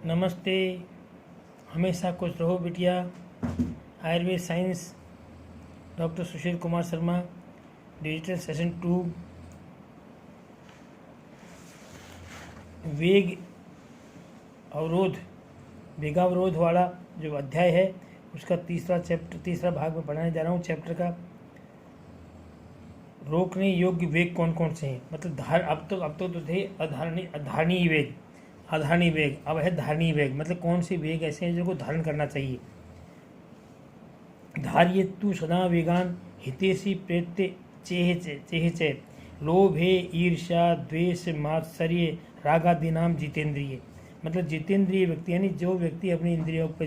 नमस्ते। हमेशा खुश रहो बिटिया। Ayurveda science, doctor Sushil Kumar Sharma, digital session 2, वेग अवरोध, वेगावरोध वाला जो अध्याय है उसका तीसरा भाग में पढ़ाने जा रहा हूँ। चैप्टर का रोकने योग्य वेग कौन कौन से हैं। मतलब अब तो थे अधारणीय वेग, अधारणीय वेग, अब है धारणीय वेग। मतलब कौन से वेग ऐसे हैं जिनको धारण करना चाहिए। धार्येतु सदा वेगान हितेशी प्रेत्य चेह लोभे ईर्ष्या द्वेष मात्सर्य रागादीनाम जितेंद्रिय। मतलब जितेंद्रिय व्यक्ति यानी जो व्यक्ति अपनी इंद्रियों पर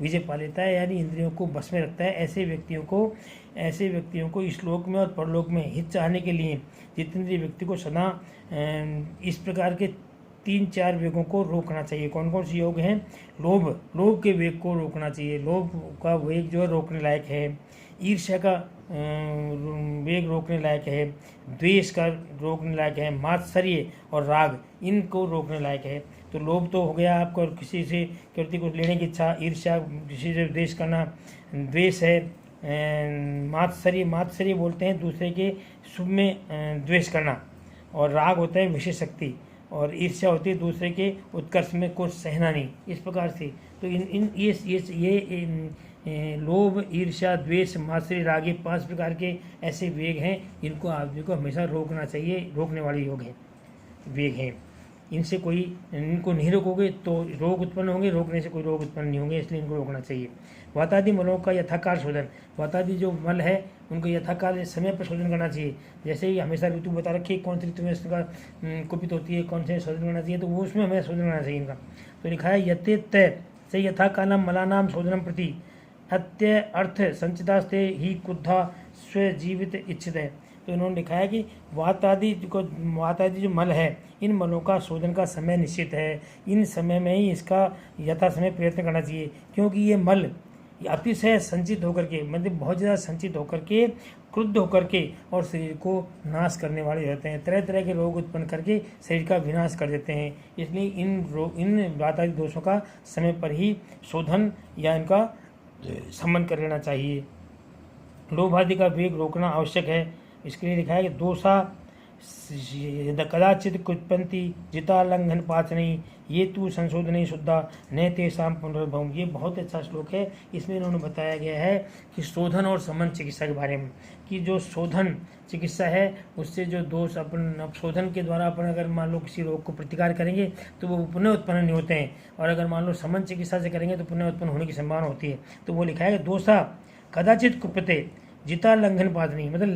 विजय पा लेता है, यानी इंद्रियों को बस में रखता है, ऐसे व्यक्तियों को इस लोक में और परलोक में हित चाहने के लिए जितेंद्रिय व्यक्ति को सदा इस प्रकार के 3-4 वेगों को रोकना चाहिए। कौन कौन से योग हैं? लोभ के वेग को रोकना चाहिए। लोभ का वेग जो है रोकने लायक है। ईर्ष्या का वेग रोकने लायक है। द्वेष का रोकने लायक है। मात्सर्य और राग, इनको रोकने लायक है। तो लोभ तो हो गया आपको, किसी से कृति को लेने की इच्छा। ईर्ष्या, किसी से द्वेष करना। द्वेष है मात्सर्य बोलते हैं दूसरे के शुभ में द्वेष करना। और राग होता है विशेष शक्ति। और ईर्ष्या होती है दूसरे के उत्कर्ष में कुछ सहना नहीं। इस प्रकार से तो ये लोभ, ईर्ष्या, द्वेष, मात्सर्य, राग, ये 5 प्रकार के ऐसे वेग हैं जिनको आदमी को हमेशा रोकना चाहिए। रोकने वाले वेग हैं। इनको नहीं रोकोगे तो रोग उत्पन्न होंगे, रोकने से कोई रोग उत्पन्न नहीं होंगे, इसलिए इनको रोकना चाहिए। वातादि मलों का यथाकाल शोधन। वातादि जो मल है उनको यथाकाल समय पर शोधन करना चाहिए। जैसे ही हमेशा ऋतु बता रखी है कौन सी ऋतु में इसका कुपित होती है, कौन से शोधन करना चाहिए, तो वो उसमें हमें शोधन करना चाहिए इनका। तो लिखा है यते तय से यथाकालम मलानाम शोधनम प्रति अत्य अर्थ संचितास्ते ही क्रुद्धा स्वजीवित इच्छित है। तो इन्होंने लिखा है कि वातादि जो मल है, इन मलों का शोधन का समय निश्चित है। इन समय में ही इसका यथा समय प्रयत्न करना चाहिए, क्योंकि ये मल अतिशय संचित होकर के, मतलब बहुत ज़्यादा संचित होकर के, क्रुद्ध होकर के और शरीर को नाश करने वाले रहते हैं। तरह तरह के रोग उत्पन्न करके शरीर का विनाश कर देते हैं। इसलिए इन वातादि दोषों का समय पर ही शोधन या इनका शमन कर लेना चाहिए। लोभ आदि का वेग रोकना आवश्यक है। इसके लिए लिखा है कि दोषा कदाचित कुत्पन्ति जिता लंघन पाचनी ये तू संशोधन शुद्धा न तेषां पुनर्भवम्। ये बहुत अच्छा श्लोक है। इसमें इन्होंने बताया गया है कि शोधन और समन चिकित्सा के बारे में, कि जो शोधन चिकित्सा है उससे जो दोष अपन शोधन के द्वारा अपन अगर मान लो किसी रोग को प्रतिकार करेंगे तो वो पुनः उत्पन्न नहीं होते हैं, और अगर मान लो समन चिकित्सा से करेंगे तो पुनः उत्पन्न होने की संभावना होती है। तो वो लिखा है कि दोषा कदाचित कुप्यते जिता लंघन पाचनी। मतलब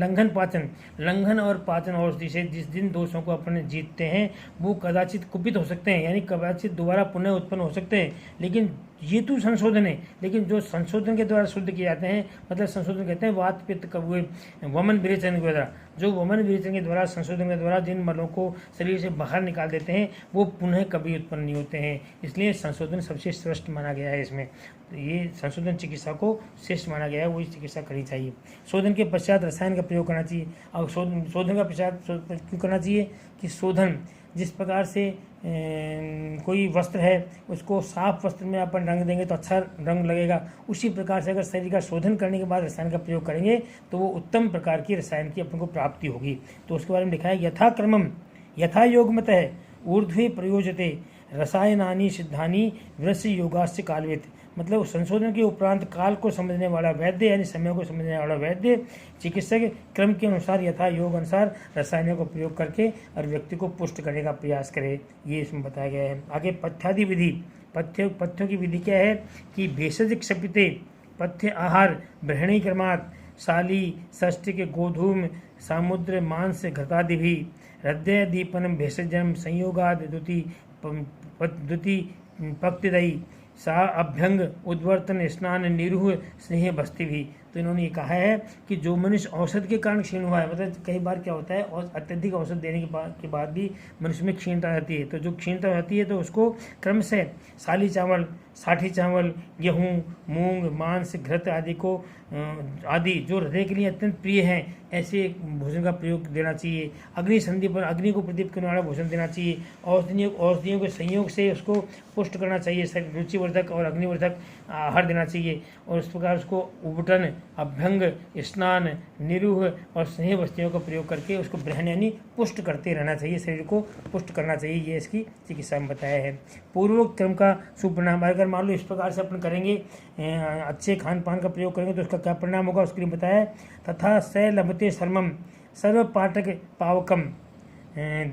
लंघन और पाचन औषधि से जिस दिन दोषों को अपन जीतते हैं वो कदाचित कुपित हो सकते हैं, यानी कदाचित दोबारा पुनः उत्पन्न हो सकते हैं। लेकिन ये तो संशोधन है। लेकिन जो संशोधन के द्वारा शुद्ध किए जाते हैं, मतलब संशोधन कहते हैं वात पित्त कबुए वमन विरेचन के द्वारा, जो वमन विरेचन के द्वारा संशोधन के द्वारा जिन मलों को शरीर से बाहर निकाल देते हैं वो पुनः कभी उत्पन्न नहीं होते हैं। इसलिए संशोधन सबसे श्रेष्ठ माना गया है। इसमें ये संशोधन चिकित्सा को श्रेष्ठ माना गया है, वही चिकित्सा करनी चाहिए। शोधन के पश्चात रसायन का प्रयोग करना चाहिए। अब शोधन का पश्चात क्यों करना चाहिए कि शोधन जिस प्रकार से कोई वस्त्र है उसको साफ वस्त्र में अपन रंग देंगे तो अच्छा रंग लगेगा, उसी प्रकार से अगर शरीर का शोधन करने के बाद रसायन का प्रयोग करेंगे तो वो उत्तम प्रकार की रसायन की अपन को प्राप्ति होगी। तो उसके बारे में लिखा है यथाक्रमम यथा योगमतः ऊर्ध्वे प्रयोजते रसायनानि सिद्धानि वृस्य योगास्य कालवेत। मतलब संशोधन के उपरांत काल को समझने वाला वैद्य, यानी समय को समझने वाला वैद्य चिकित्सक क्रम के अनुसार यथा योग अनुसार रसायनों का प्रयोग करके और व्यक्ति को पुष्ट करने का प्रयास करे, ये इसमें बताया गया है। आगे पथ्यादि विधि, पथ्यों की विधि क्या है कि भेषज क्षपिते पथ्य आहार ब्रहणी क्रमात् शाली षष्ठी के गोधूम सामुद्र मांस घृतादि भी हृदय दीपनम भेषजम संयोगाद द्युति पक्तिदयी सा अभ्यंग उद्वर्तन स्नान निरूह स्नेह बस्ती भी। तो इन्होंने ये कहा है कि जो मनुष्य औषध के कारण क्षीण हुआ है, मतलब कई बार क्या होता है और अत्यधिक औषध देने के बाद भी मनुष्य में क्षीणता रहती है, तो जो क्षीणता रहती है तो उसको क्रमशः साली चावल, साठी चावल, गेहूँ, मूंग, मांस, घृत आदि जो हृदय के लिए अत्यंत प्रिय हैं ऐसे भोजन का प्रयोग देना चाहिए। अग्नि संधि पर अग्नि को प्रदीप्त करने वाला भोजन देना चाहिए। औषधियों के संयोग से उसको पुष्ट करना चाहिए, रुचिवर्धक और अग्निवर्धक आहार देना चाहिए। और इस प्रकार उसको उबटन, अभ्यंग, स्नान, निरूह और स्नेह वस्तुओं का प्रयोग करके उसको ग्रहण यानी पुष्ट करते रहना चाहिए, शरीर को पुष्ट करना चाहिए। ये इसकी चिकित्सा में बताया है। पूर्वोक्त क्रम का सुपरिणाम, अगर मान लो इस प्रकार से अपन करेंगे, अच्छे खान पान का प्रयोग करेंगे तो उसका क्या परिणाम होगा उसके लिए बताया। तथा स लभते सर्वम सर्वपाटक पावकम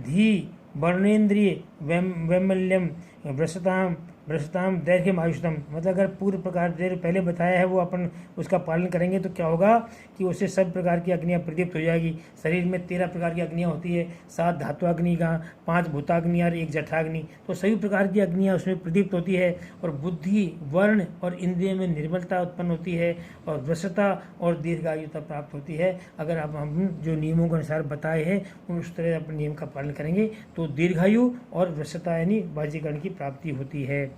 धी वर्णेन्द्रिय वैमल्यम भ्रष्टताम दैर्घ्यमायुषतम, मतलब अगर पूर्व प्रकार जो पहले बताया है वो अपन उसका पालन करेंगे तो क्या होगा कि उससे सब प्रकार की अग्नियाँ प्रदीप्त हो जाएगी। शरीर में 13 प्रकार की अग्नियाँ होती है, 7 धातुअग्नि का, 5 भूताग्नि और 1 जठाग्नि, तो सभी प्रकार की अग्नियाँ उसमें प्रदीप्त होती है। और बुद्धि, वर्ण और इंद्रिय में निर्मलता उत्पन्न होती है और वृषता और दीर्घायुता प्राप्त होती है। अगर अब हम जो नियमों के अनुसार बताए हैं उस तरह अपन नियम का पालन करेंगे तो दीर्घायु और वृषता यानी बाह्यकरण की प्राप्ति होती है।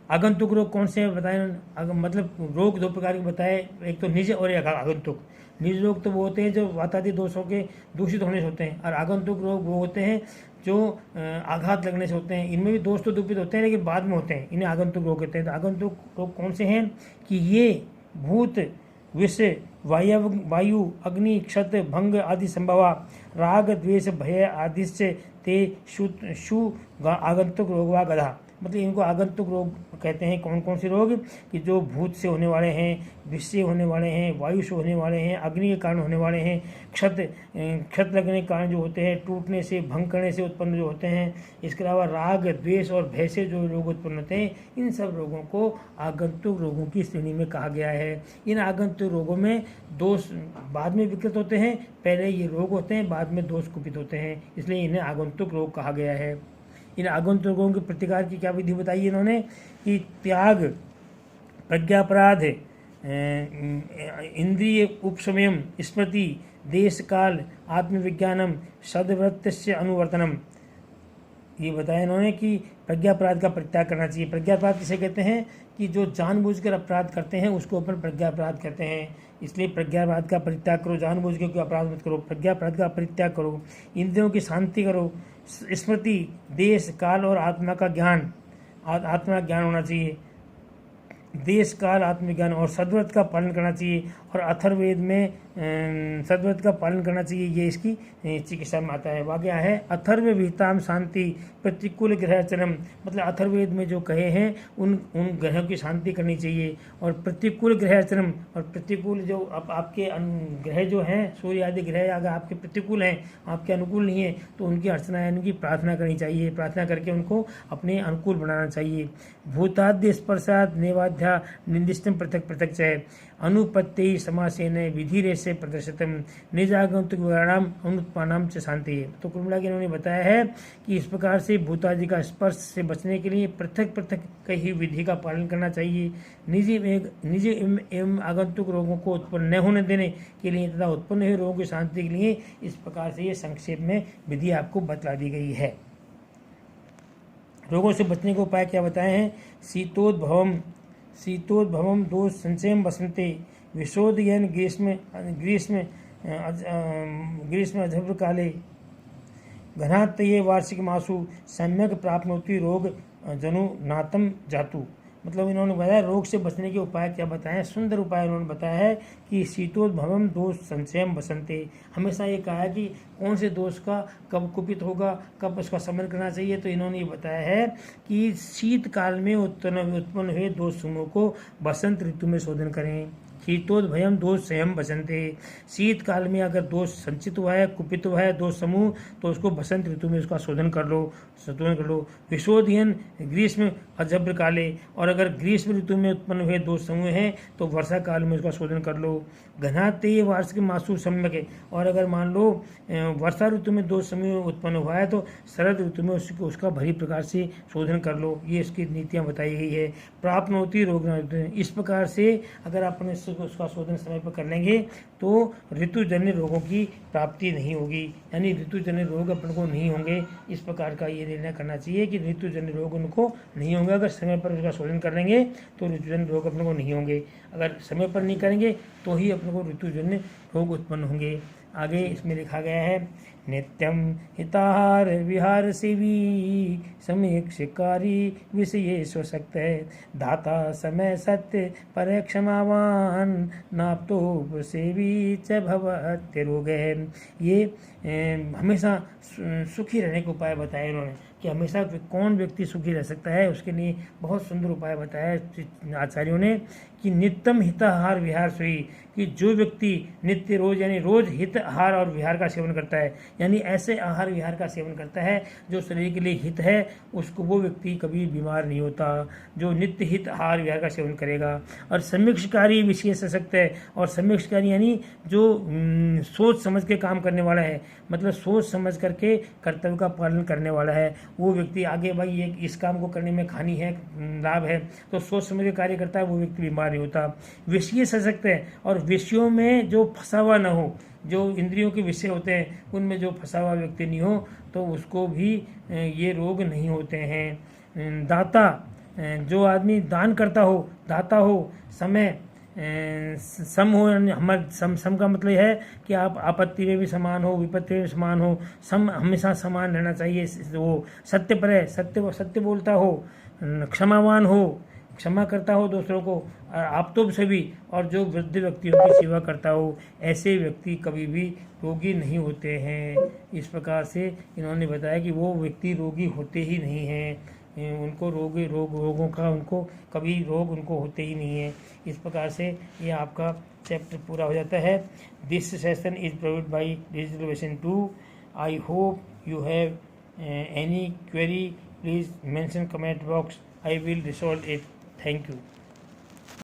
आगंतुक रोग कौन से हैं बताए, मतलब रोग 2 प्रकार के बताए, एक तो निज और एक आगंतुक। निज रोग तो वो होते हैं जो वातादि दोषों के दूषित होने से होते हैं, और आगंतुक रोग वो होते हैं जो आघात लगने से होते हैं। इनमें भी दोष तो दूषित होते हैं लेकिन बाद में होते हैं, इन्हें आगंतुक रोग कहते हैं। तो आगंतुक रोग कौन से हैं कि ये भूत, विष, वायु, अग्नि, क्षत, भंग आदि संभवा, राग, द्वेष, भय आदि से ते शु आगंतुक रोग व गधा, मतलब इनको आगंतुक रोग कहते हैं। कौन कौन से रोग कि जो भूत से होने वाले हैं, विष से होने वाले हैं, वायु से होने वाले हैं, अग्नि के कारण होने वाले हैं, क्षत लगने के कारण जो होते हैं, टूटने से, भंग करने से उत्पन्न जो होते हैं, इसके अलावा राग, द्वेष और भय से जो रोग उत्पन्न होते हैं, इन सब रोगों को आगंतुक रोगों की श्रेणी में कहा गया है। इन आगंतुक रोगों में दोष बाद में विकृत होते हैं, पहले ये रोग होते हैं, बाद में दोष कुपित होते हैं, इसलिए इन्हें आगंतुक रोग कहा गया है। इन आगंतुक रोगों के प्रतिकार की क्या विधि बताई इन्होंने कि त्याग, प्रज्ञापराध, इंद्रिय उपशमयम, स्मृति, देश काल, आत्मविज्ञानम, सदवृत्तस्य अनुवर्तनम, ये बताया इन्होंने कि प्रज्ञापराध का परित्याग करना चाहिए। प्रज्ञापराध किसे कहते हैं कि जो जानबूझकर अपराध करते हैं उसको अपन प्रज्ञापराध कहते हैं। इसलिए प्रज्ञापराध का परित्याग करो, जानबूझ के कोई अपराध मत करो, प्रज्ञापराध का परित्याग करो। इंद्रियों की शांति करो, स्मृति, देश काल और आत्मा का ज्ञान, आत्मा का ज्ञान होना चाहिए, देश काल आत्मज्ञान, और सद्व्रत का पालन करना चाहिए। और अथर्ववेद में सद्व्रत का पालन करना चाहिए, ये इसकी चिकित्सा में आता है। आगे है अथर्व विहिताम शांति प्रतिकूल ग्रहचरम, मतलब अथर्ववेद में जो कहे हैं उन ग्रहों की शांति करनी चाहिए। और प्रतिकूल ग्रहचरम, और प्रतिकूल जो आपके ग्रह जो हैं, सूर्य आदि ग्रह अगर आपके प्रतिकूल हैं, आपके अनुकूल नहीं है, तो उनकी अर्चना यानी कि प्रार्थना करनी चाहिए, प्रार्थना करके उनको अपने अनुकूल बनाना चाहिए। भूताद्य स्पर्शाद नेवाध्या निर्दिष्टम पृथक पृथक है, अनुपत्ति समासेन विधि से प्रदर्शितम निजागंतुक विवरणाम अनुत्पानाम च शांति। तो कुल मिला के इन्होंने बताया है कि इस प्रकार से भूतादि का स्पर्श से बचने के लिए पृथक पृथक कई विधि का पालन करना चाहिए। निजी एवं आगंतुक रोगों को उत्पन्न न होने देने के लिए तथा उत्पन्न हुए रोगों की शांति के लिए इस प्रकार से ये संक्षेप में विधि आपको बतला दी गई है। रोगों से बचने के उपाय क्या बताए हैं? शीतोद्भवम दोष संचयम बसंते, विशोधयन ग्रीष्म अधर्व काले, घनात्ये वार्षिक मासु सम्यक प्राप्नोति रोग जनु नातम जातु। मतलब इन्होंने बताया रोग से बचने के उपाय क्या बताए हैं, सुंदर उपाय इन्होंने बताया है कि शीतोद्भवम दोष संचयम बसंते, हमेशा ये कहा है कि कौन से दोष का कब कुपित होगा, कब उसका समन करना चाहिए। तो इन्होंने ये बताया है कि शीतकाल में उत्पन्न हुए दोष समूह को बसंत ऋतु में शोधन करें। शीतोद्भयम दोष स्वयं बसंते, शीतकाल में अगर दोष संचित हुआ है, कुपित हुआ है दोष समूह, तो उसको बसंत ऋतु में उसका शोधन कर लो। विशोधयन ग्रीष्म अजभ्र काले। और अगर ग्रीष्म ऋतु में उत्पन्न हुए दोष समूह हैं तो वर्षा काल में उसका शोधन कर लो। घनाते वार्षिक मासु सम्यक है। और अगर मान लो वर्षा ऋतु में दोष समूह उत्पन्न हुआ है तो शरद ऋतु में उसका भली प्रकार से शोधन कर लो। ये इसकी नीतियाँ बताई गई है। प्राप्त होती रोग न, इस प्रकार से अगर अपन उसका शोधन समय पर कर लेंगे तो ऋतुजन्य रोगों की प्राप्ति नहीं होगी, यानी ऋतुजन्य रोग अपन को नहीं होंगे। इस प्रकार का ये निर्णय करना चाहिए कि ऋतुजन्य रोग उनको नहीं होंगे। अगर समय पर उसका शोधन कर लेंगे तो ऋतुजन्य रोग अपन को नहीं होंगे, अगर समय पर नहीं करेंगे तो ही अपन को ऋतुजन्य रोग उत्पन्न होंगे। आगे इसमें लिखा गया है, नित्यम हिताहार विहार सेवी समीक्षकारी विषय स्वशक्त है दाता समय सत्य पर क्षमावान नाप्तो सेवी च भवत्य रोग है। ये हमेशा सुखी रहने के उपाय बताए इन्होंने कि हमेशा कौन व्यक्ति सुखी रह सकता है, उसके लिए बहुत सुंदर उपाय बताया है आचार्यों ने कि नित्यम हिताहार विहार सोई, कि जो व्यक्ति नित्य रोज यानी रोज हित आहार और विहार का सेवन करता है, यानी ऐसे आहार विहार का सेवन करता है जो शरीर के लिए हित है, उसको वो व्यक्ति कभी बीमार नहीं होता जो नित्य हित आहार विहार का सेवन करेगा। और समीक्षकारी विषय सशक्त है। और समीक्षकारी यानी जो सोच समझ के काम करने वाला है, मतलब सोच समझ करके कर्तव्य का पालन करने वाला है, वो व्यक्ति आगे भाई ये इस काम को करने में हानि है लाभ है तो सोच समझ के कार्य करता है, वो व्यक्ति बीमार नहीं होता। विषय सशक्त है। और विषयों में जो फंसा हुआ न हो, जो इंद्रियों के विषय होते हैं उनमें जो फंसा हुआ व्यक्ति नहीं हो तो उसको भी ये रोग नहीं होते हैं। दाता, जो आदमी दान करता हो, दाता हो, समय सम हो, हमारे सम का मतलब है कि आप आपत्ति में भी समान हो, विपत्ति में भी समान हो, सम हमेशा समान रहना चाहिए। वो सत्य पर है, सत्य बोलता हो, क्षमावान हो, क्षमा करता हो दूसरों को, आप तो से भी, और जो वृद्ध व्यक्तियों की सेवा करता हो, ऐसे व्यक्ति कभी भी रोगी नहीं होते हैं। इस प्रकार से इन्होंने बताया कि वो व्यक्ति रोगी होते ही नहीं हैं, उनको रोगों का उनको कभी रोग उनको होते ही नहीं है। इस प्रकार से ये आपका चैप्टर पूरा हो जाता है। This session is provided by digital version 2। I hope you have any query, please mention comment box, I will resolve it. Thank you.